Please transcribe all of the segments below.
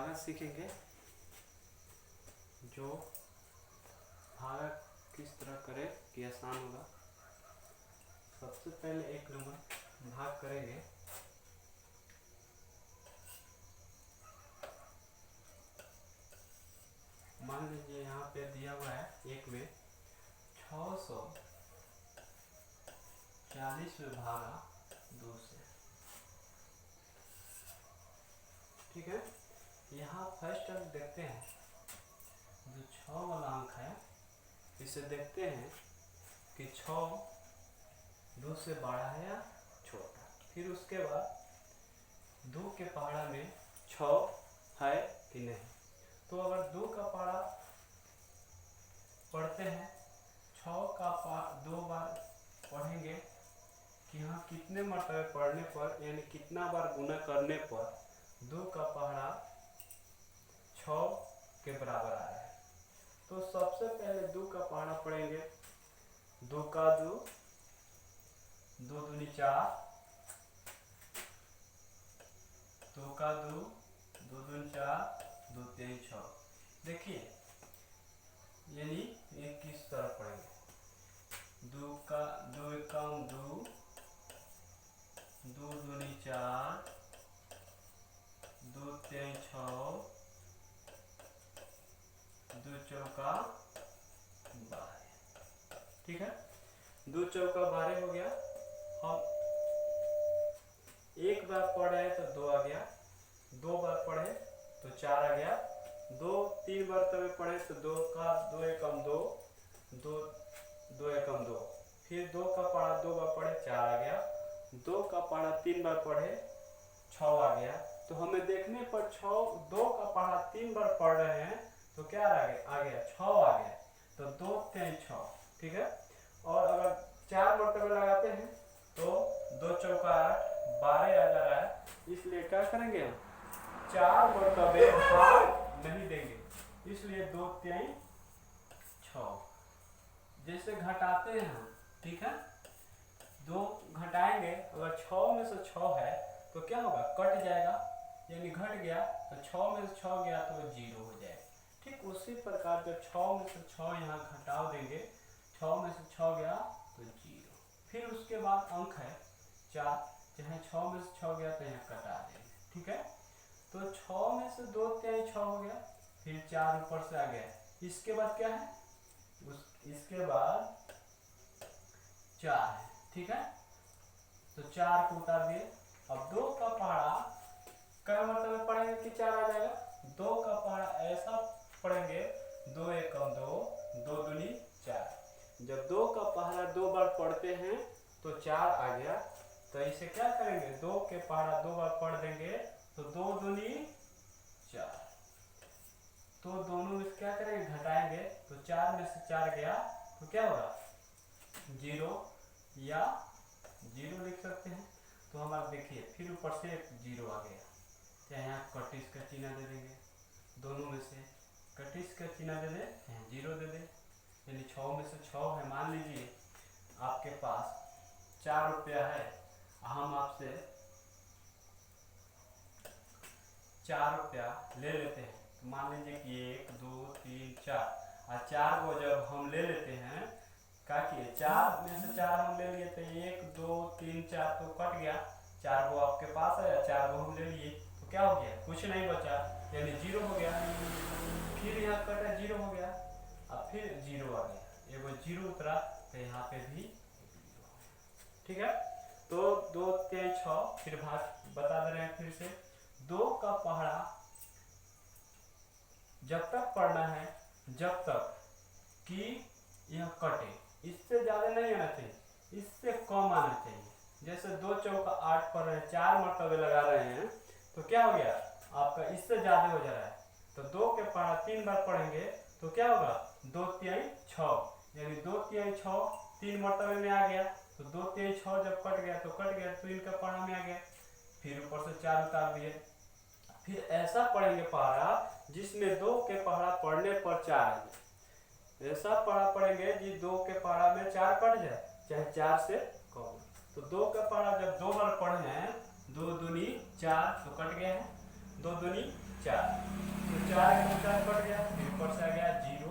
भागा सीखेंगे, जो भागा किस तरह करे कि आसान होगा। सबसे पहले 1 नंबर भाग करेंगे। मान लीजिए यहाँ पे दिया हुआ है 1 में 640 में भागा 2 से। ठीक है, यहाँ फर्स्ट अंक देखते हैं, जो 6 वाला अंक है इसे देखते हैं कि 6 2 से बड़ा है या छोटा। फिर उसके बाद 2 के पहाड़ा में 6 है कि नहीं। तो अगर 2 का पहाड़ा पढ़ते हैं, 6 का 2 बार पढ़ेंगे कि हाँ कितने मरतबे पढ़ने पर, यानी कितना बार गुना करने पर 2 का पहाड़ा 6 के बराबर आया है। तो सबसे पहले 2 का पहाड़ा पढ़ेंगे। 2 का 2, 2 दूनी 4, 2 का 2, 2 दूनी 4, 2 3 6। देखिए यानी ये किस तरह पढ़ेंगे। 2 का 2 एकम 2, 2 दूनी 4, 2 3 6, 2 चौका 12। ठीक है, 2 चौका 12 हो गया। हम एक बार पढ़े तो 2 आ गया, 2 बार पढ़े तो 4 आ गया, 2 3 बार तब पढ़े तो 2 का 2 एकम 2, 2 2 एकम 2। फिर 2 का पढ़ा 2 बार पढ़े 4 आ गया, 2 का पढ़ा 3 बार पढ़े 6 आ गया। तो हमें देखने पर 2 का पढ़ा 3 बार पढ़ रहे हैं तो क्या आ गया 6 आ गया। तो 2 3 6। ठीक है, और अगर 4 मरतबे लगाते हैं तो 2 चौका 8, 12 आ जा रहा है। इसलिए क्या करेंगे हम 4 मरतबे भाग नहीं देंगे, इसलिए 2 3 6। जैसे घटाते हैं हम, ठीक है, 2 घटाएंगे, अगर 6 में से 6 है तो क्या होगा कट जाएगा, यानी घट गया। तो 6 में से 6 गया तो 0 हो जाएगा। ठीक उसी प्रकार जब 6 में से 6 यहाँ घटाव देंगे, 6 में से 6 गया तो 0। फिर उसके बाद अंक है 4, चाहे 6 में से 6 गया तो यहाँ कटा देंगे। ठीक है, तो 6 में से 2 3 6 हो गया, फिर 4 ऊपर से आ गया। इसके बाद क्या है, इसके बाद 4 है। ठीक है, तो 4 को उतार दिए। अब 2 का पहाड़ा क्या मतलब पढ़ेंगे कि 4 आ जाएगा। 2 का पहाड़ा ऐसा पढ़ेंगे 2 एकम 2, 2 दूनी 4। जब 2 का पहाड़ा 2 बार पढ़ते हैं तो 4 आ गया। तो इसे क्या करेंगे, 2 के पहाड़ा 2 बार पढ़ देंगे तो 2 दूनी 4। तो दोनों में क्या करेंगे घटाएंगे, तो 4 में से 4 गया तो क्या होगा 0 या 0 लिख सकते हैं। तो हमारा देखिए फिर ऊपर से 0 आ गया, चाहे यहाँ कटिस का चिन्ह दे देंगे, दोनों में से कटिस का चिन्ह दे दे, 0 दे दे, यानी 6 में से 6 है। मान लीजिए आपके पास 4 रुपया है, हम आपसे 4 रुपया ले लेते हैं। तो मान लीजिए कि 1 2 3 4, और 4 को जब हम ले लेते हैं, क्या किए 4 में से 4 हम ले लिए तो 1 2 3 4 तो कट गया, 4 को आपके पास है, 4 को हम ले लिए तो क्या हो गया कुछ नहीं बचा, यानी 0 हो गया। फिर यहाँ कटा 0 हो गया, अब फिर 0 आ गया, एगो 0 उतरा तो यहाँ पे भी 0। ठीक है, तो 2 3 6। फिर भाग बता दे रहे हैं फिर से, 2 का पहाड़ा जब तक पढ़ना है जब तक कि यह कटे, इससे ज्यादा नहीं आना चाहिए, इससे कम आना चाहिए। जैसे 2 चौका 8 पढ़ रहे हैं, 4 मरतबे लगा रहे हैं तो क्या हो गया आपका इससे ज्यादा हो जा रहा है। तो 2 के पहाड़ा 3 बार पढ़ेंगे तो क्या होगा 2 3 6, यानी 2 3 6 3 मरतबे में आ गया। तो 2 3 6 जब कट गया तो कट गया, 3 का पहाड़ा में आ गया। फिर ऊपर से 4 उतार दिए। फिर ऐसा पढ़ेंगे पहाड़ा जिसमें 2 के पहाड़ा पढ़ने पर 4 आ जाए। ऐसा पढ़ा पढ़ेंगे जी 2 के पहाड़ा में 4 कट जाए, चाहे 4 से कम। तो 2 का पहाड़ा जब 2 बार पढ़े हैं, 2 दूनी 4 तो कट गया है, 2 दूनी 4, तो 4 एकम 4 कट गया, फिर ऊपर से आ गया 0,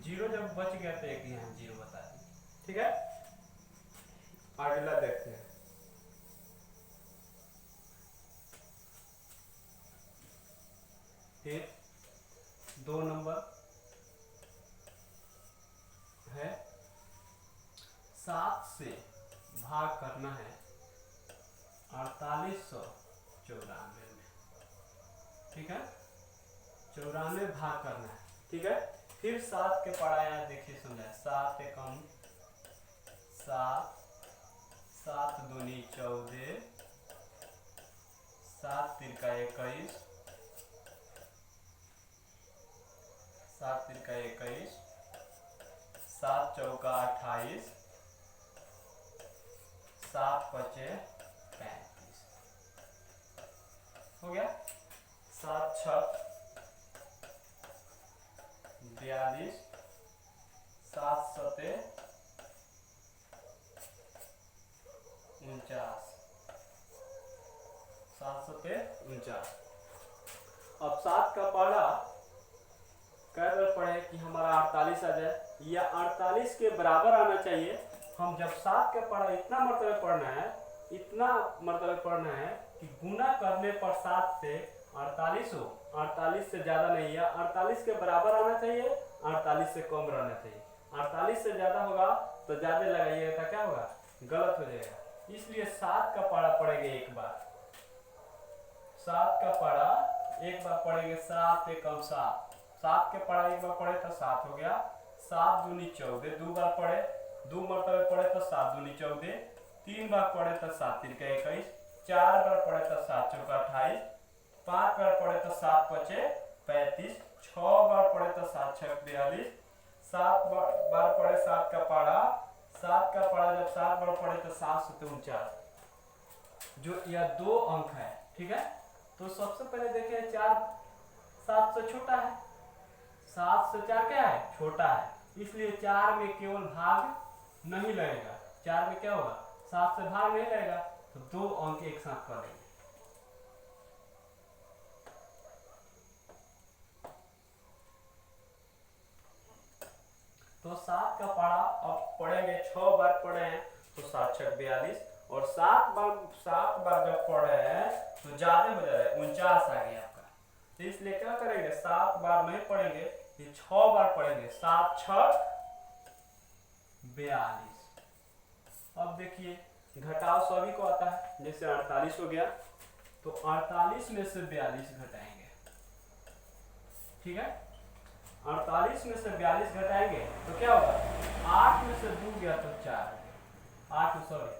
0 जब बच गया तो एक यहाँ 0 बता दिया। ठीक है, अगला देखते हैं। फिर 2 नंबर है, 7 से भाग करना है 4894 में। ठीक है, 94 भाग करना है। ठीक है, फिर 7 के पढ़ा यहाँ देखिए समझाए, 7 एकम 7, 7 दूनी 14, 7 तिरका 21, 7 तिरका 21, 7 चौका 28, 7 पचे 35, हो गया। 7 छक 42, 7 सते 49, 7 सते 49। अब 7 का पढ़ा कै बार पढ़े कि हमारा 48 आ जाए, या 48 के बराबर आना चाहिए। हम जब 7 के पढ़ा इतना मरतबे पढ़ना है, इतना मरतबे पढ़ना है कि गुना करने पर 7 से 48 हो, 48 से ज़्यादा नहीं, या 48 के बराबर आना चाहिए, 48 से कम रहना चाहिए। 48 से ज़्यादा होगा तो ज़्यादा लगाइएगा तो क्या होगा, गलत हो जाएगा। इसलिए 7 का पढ़ा पढ़ेंगे एक बार, 7 का पढ़ा एक बार पढ़ेंगे, 7 एकम 7, 7 के पढ़ा एक बार पढ़े तो 7 हो गया, 7 दूनी 14, 2 बार पढ़े, 2 मरतबे पढ़े तो 7 दूनी 14, 3 बार पढ़े तो 7 तिरका 21, 4 बार पढ़े तो 7 चौका 28, 5 बार पढ़े तो 7 पचे 35, 6 बार पढ़े तो 7 छक 42, 7 बार पढ़े 7 का पढ़ा, 7 का पढ़ा जब 7 बार पढ़े तो 7 सते 49, जो यह 2 अंक है। ठीक है, तो सबसे पहले देखिए 4 7 से छोटा है, 7 से 4 क्या है, छोटा है, इसलिए 4 में केवल भाग नहीं लगेगा। 4 में क्या होगा, 7 से भाग नहीं लगेगा, तो 2 अंक एक साथ कर लेंगे। तो 7 का पढ़ा अब पढ़ेंगे, 6 बार पढ़े हैं तो 7 छक 42, और 7 बार जब पढ़े हैं तो ज्यादा हो जा रहा है, 49 आ गया आपका। तो इसलिए क्या करेंगे, 7 बार नहीं पढ़ेंगे, ये 6 बार पढ़ेंगे, 7 छक 42। अब देखिए घटाव सभी को आता है, जैसे 48 हो गया तो 48 में से 42 घटाएंगे। ठीक है, 48 में से 42 घटाएंगे तो क्या होगा, 8 में से 2 गया तो 4, 8 सॉरी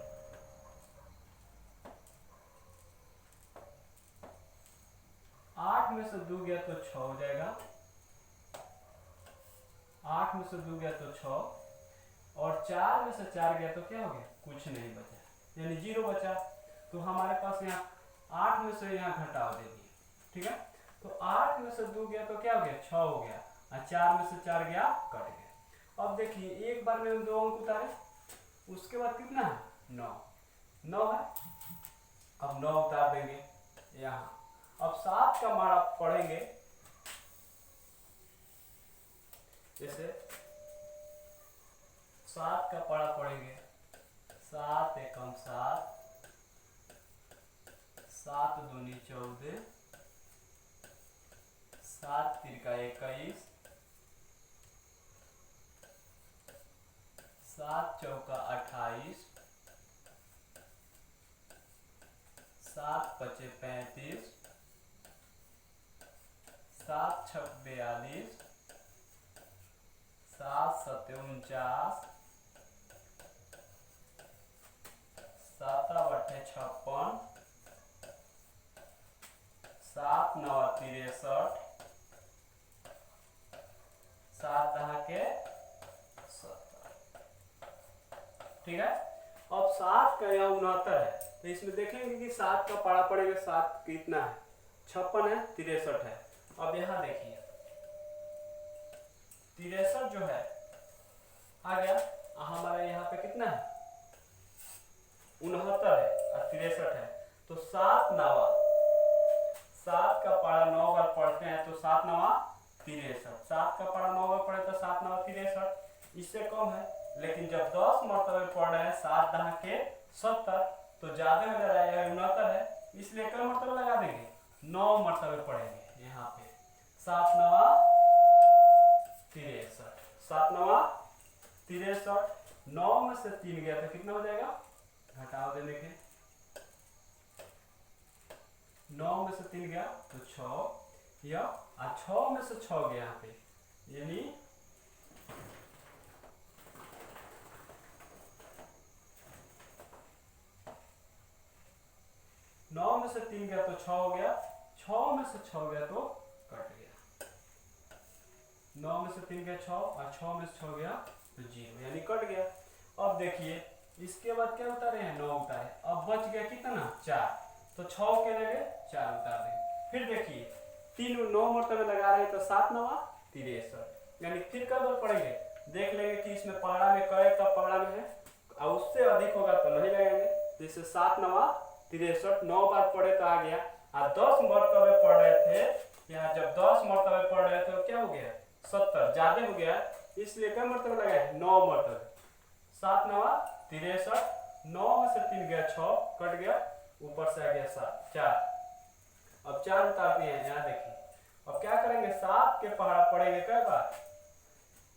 8 में से 2 गया तो 6 हो जाएगा, 8 में से 2 गया तो 6, और 4 में से 4 गया तो क्या हो गया, कुछ नहीं बचा, यानी 0 बचा। तो हमारे पास यहाँ 8 में से यहाँ घटाव दे दिए। ठीक है, तो 8 में से 2 गया तो क्या हो गया, 6 हो गया, और 4 में से 4 गया, कट गया। अब देखिए एक बार में 2 अंक उतारे, उसके बाद कितना है, 9 है, अब 9 उतार देंगे यहाँ। अब 7 का मारा पढ़ेंगे, जैसे 7 का पढ़ा पढ़ेंगे, 7 एकम 7, 7 दूनी 14, 7 तिरका 21, 7 चौका 28, 7 पचे 35, 7 छक 42, 7 सते 49, 7 बटे 56, 7 9 63, 7 दहा के 70। ठीक है, अब 7 का यहाँ 69 है, तो इसमें देखेंगे कि 7 का पढ़ा पड़ेगा, 7 कितना है, 56 है, 63 है। अब यहाँ देखिए 63 जो है आ गया, हमारा यहाँ पे कितना है, 69 है और 63 है, तो 7 9 7 का पारा 9 बार पढ़ते हैं तो 7 नवा 63, 7 का पारा 9 बार पढ़े तो 7 नवा 63, इससे कम है। लेकिन जब 10 मरतबे पढ़ रहे हैं 7 दहा के 70, तो ज्यादा हो जा रहा है, 69 है, इसलिए कई मरतबे लगा देंगे, 9 मरतबे पढ़ेंगे। यहाँ पे 7 नवा 63, 7 नवा 63, 9 में से 3 गया तो कितना हो जाएगा, घटाओ देने के, 9 में से 3 गया तो 6, या 6 में से 6 गया यहाँ पे, यानी 9 में से 3 गया तो 6 हो गया, 6 में से 6 गया तो कट गया, 9 में से 3 गया 6 और 6 में से 6 गया तो 0, यानी कट गया। अब देखिए इसके बाद क्या उतारे हैं, 9 उतारे, अब बच गया कितना 4, तो 6 के लगे 4 उतार देंगे। फिर देखिए 3 9 मरतबे लगा रहे हैं तो 7 नवा 63, यानी फिर कब पढ़ेंगे, देख लेंगे कि इसमें पहाड़ा में कई का पहाड़ा में है, और उससे अधिक होगा तो नहीं लगाएंगे। जैसे 7 नवा 63, 9 बार पढ़े तो आ गया, और 10 मरतबे पढ़ रहे थे, यहाँ जब 10 मरतबे पढ़ रहे थे तो क्या हो गया 70, ज्यादा हो गया, इसलिए कई मरतबे लगाए 9 मरतबे, 7 नवा 63, 9 में से 3 गया 6, कट गया, ऊपर से आ गया 7 4, अब 4 उतार दिए हैं। यहाँ देखिए अब क्या करेंगे, 7 के पहाड़ा पढ़ेंगे कई बार,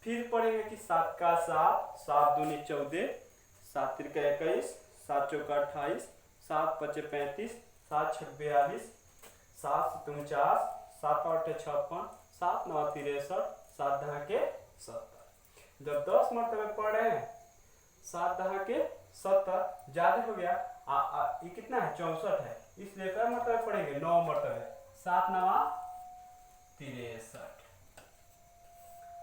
फिर पढ़ेंगे कि 7 का 7, 7 दूनी 14, 7 तिरका 21, 7 चौका 28, 7 पचे 35, 7 छक 42, 7 49, 7 8 56, 7 9 63, 7 दहा के 70। जब 10 मरतबे पढ़ रहे हैं 7 दहा के 70, ज्यादा हो गया, ये कितना है 64 है, इसलिए कई मरतबे पढ़ेंगे 9 मरतबे, 7 नवा 63।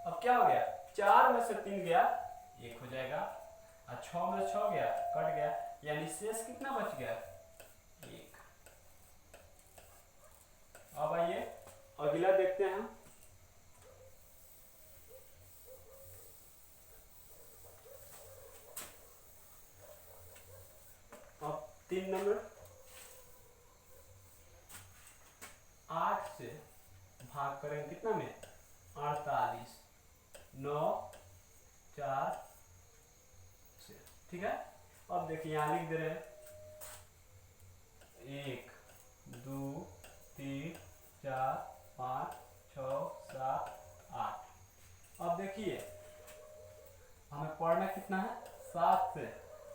अब क्या हो गया, 4 में से 3 गया 1 हो जाएगा, और 6 में से 6 गया कट गया, यानी शेष कितना बच गया 1। अब आइए अगला देखते हैं। अब 3 नंबर, 8 से भाग करेंगे कितना में 48, 9 4 से, ठीक है। अब देखिए यहाँ लिख दे रहे हैं 1 2 3 4 5 6 7 8। अब देखिए हमें पढ़ना कितना है, 7 से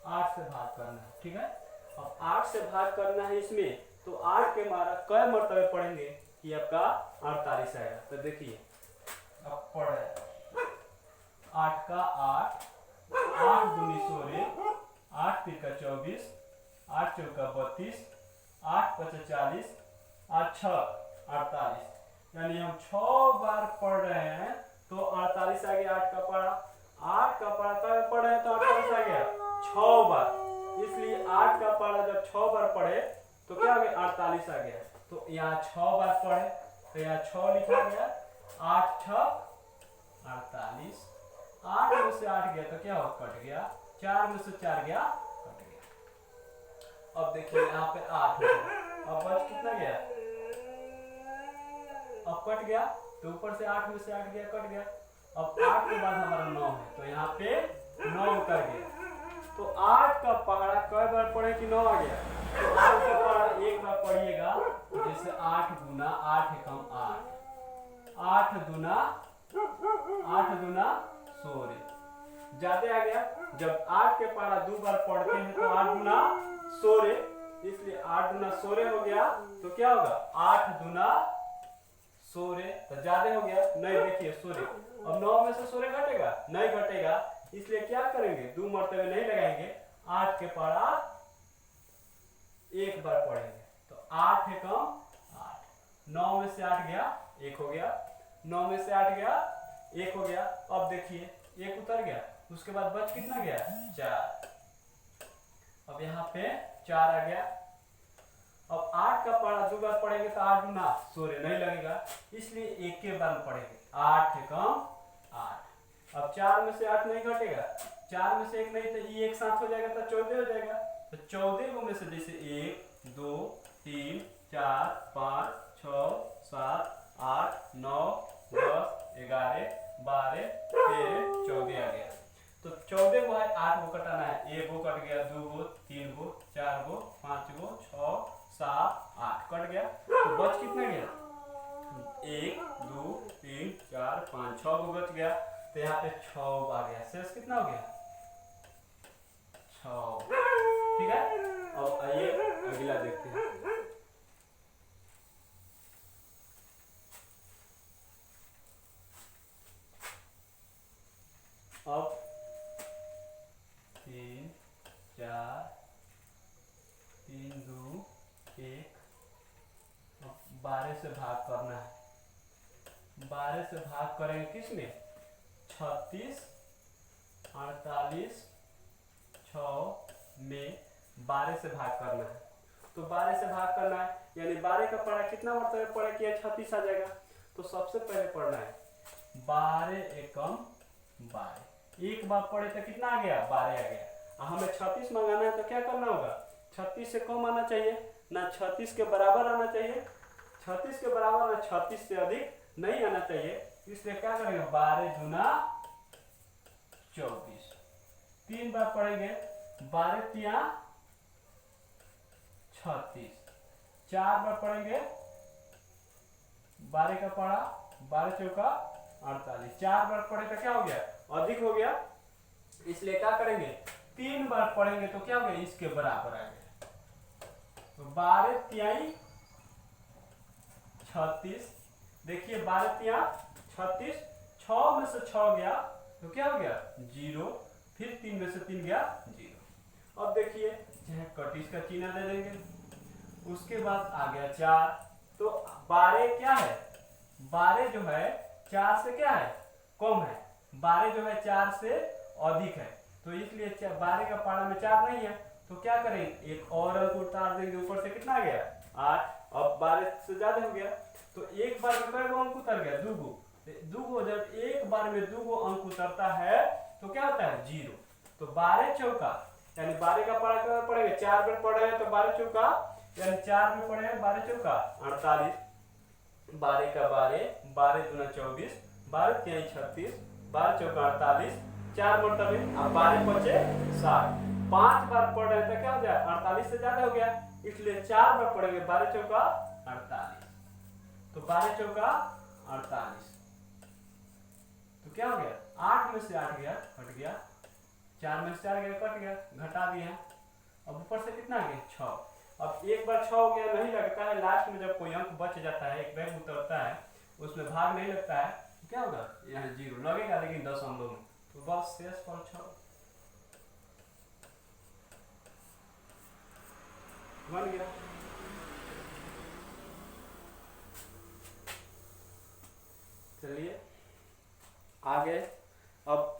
8 से भाग करना है, ठीक है। अब 8 से भाग करना है इसमें, तो 8 के मारा कई मरतबे पढ़ेंगे कि आपका 48 आएगा। तो देखिए अब पढ़े 8 का 8, 8 दूनी 16, 8 तिरका 24, 8 चौका 32, 8 पचे 40, 8 छक 48, यानी हम 6 बार पढ़ रहे हैं तो 48 आ गया। 8 का पारा, 8 का पारा कब पढ़ रहे हैं तो 48 आ गया 6 बार, इसलिए 8 का पारा जब 6 बार पढ़े तो क्या हो गया 48 आ गया। तो यहाँ 6 बार पढ़े तो यहाँ 6 लिखा गया, 8 छक 48, 8 में से 8 गया तो क्या हो कट गया, 4 में से 4 गया कट गया। अब देखिए यहाँ पे 8 है, अब बच कितना गया, अब कट गया तो ऊपर से 8 में से 8 गया कट गया। अब 8 के बाद हमारा 9 है तो यहाँ पे 9 उतर गया। तो 8 का पहाड़ा कई बार पढ़े कि 9 आ गया, तो 8 का पहाड़ा एक बार पढ़िएगा, जैसे 8 गुना 8 एकम 8, 8 दूना 16, ज्यादा आ गया। जब 8 के पहाड़ा 2 बार पढ़ते हैं तो 8 गुना 16, इसलिए 8 गुना 16 हो गया, तो क्या होगा 8 दूना 16, तो ज्यादा हो गया, नहीं देखिए 16, अब 9 में से 16 घटेगा नहीं घटेगा, इसलिए क्या करेंगे 2 मरतबे नहीं लगाएंगे, 8 के पहाड़ा एक बार पढ़ेंगे, तो 8 एकम 8, 9 में से 8 गया 1 हो गया, 9 में से 8 गया 1 हो गया। अब देखिए 1 उतर गया, उसके बाद बच कितना गया 4, अब यहाँ पे 4 आ गया। अब 8 का पढ़ा 2 बार पढ़ेंगे तो 8 गुना 16 नहीं लगेगा, इसलिए एक के बार पढ़ेंगे, 8 एकम 8। अब 4 में से 8 नहीं घटेगा, 4 में से 1 नहीं तो ये एक साथ हो जाएगा तो 14 हो जाएगा। तो 14 में से जैसे 1 2 3 4 5 6 7 8 9 10 11 12 13 14 आ गया। तो 14 को है 8 को कटाना है, 1 को कट गया, 2 को, 3 को, 4 को, 5 को, 6 7 8 कट गया। तो बच कितना गया? 1 2 3 4 5 6 को बच गया। तो यहाँ पे 6 आ गया। शेष कितना हो गया? 6। ठीक है, अब आइए अगला देखते हैं। अब 3 4 3 2 1, अब 12 से भाग करना है। 12 से भाग करेंगे किस में? 36 48 6 में 12 से भाग करना है। तो 12 से भाग करना है, यानी 12 का पढ़ा कितना मरतबे पढ़े कि 36 आ जाएगा। तो सबसे पहले पढ़ना है 12 एकम 12। एक बार पढ़े तो कितना आ गया? 12 आ गया। हमें 36 मंगाना है तो क्या करना होगा? 36 से कम आना चाहिए ना, 36 के बराबर आना चाहिए। 36 के बराबर ना 36 से अधिक नहीं आना चाहिए। इसलिए क्या करेंगे? 12 दूना 24। 3 बार पढ़ेंगे, 12 तिया 36। 4 बार पढ़ेंगे, 12 का पढ़ा, 12 चौका 48। 4 बार पढ़े तो क्या हो गया? अधिक हो गया। इसलिए क्या करेंगे? 3 बार पढ़ेंगे तो क्या हो गया? इसके बराबर आ गया। तो 12 तिहाई 36। देखिए 12 तिया 36, 6 में से 6 गया तो क्या हो गया? 0। फिर 3 में से 3 गया 0। अब देखिए चाहे कटिस का चिन्ह दे देंगे। उसके बाद आ गया 4। तो 12 क्या है? 12 जो है 4 से क्या है? कम है। 12 जो है 4 से अधिक है। तो इसलिए 12 का पारा में 4 नहीं है। तो क्या करेंगे? एक और अंक उतार देंगे। ऊपर से कितना आ गया? 8। अब 12 से ज्यादा हो गया। तो एक बार में कई अंक उतर गया? 2 गो। जब एक बार में 2 अंक उतरता है तो क्या होता है? 0। तो 12 चौका, यानी 12 का पढ़ा कर पड़ेगा। 4 बार पढ़े हैं तो 12 चौका, यानी 4 में पढ़े हैं 12 चौका 48। 12 का 12, 12 दूना 24, 12 तिहाई 36, 12 चौका 48। 4 मरतबे, अब 12 बचे 60। 5 बार पढ़ रहे हैं तो क्या हो जाए? 48 से ज्यादा हो गया। इसलिए 4 बार पढ़ेंगे, 12 चौका 48। तो 12 चौका 48। तो क्या हो गया? 8 में से 8 गया, कट गया। 4 में से 4 गया, कट गया, घटा दिया। अब ऊपर से कितना आ गया? 6। अब एक बार 6 हो गया, नहीं लगता है। लास्ट में जब कोई अंक बच जाता है, एक बैग उतरता है, उसमें भाग नहीं लगता है, तो क्या होगा? यहाँ 0 लगेगा लेकिन दशमलव में। तो बस शेष पर 6 बन गया। चलिए आगे। अब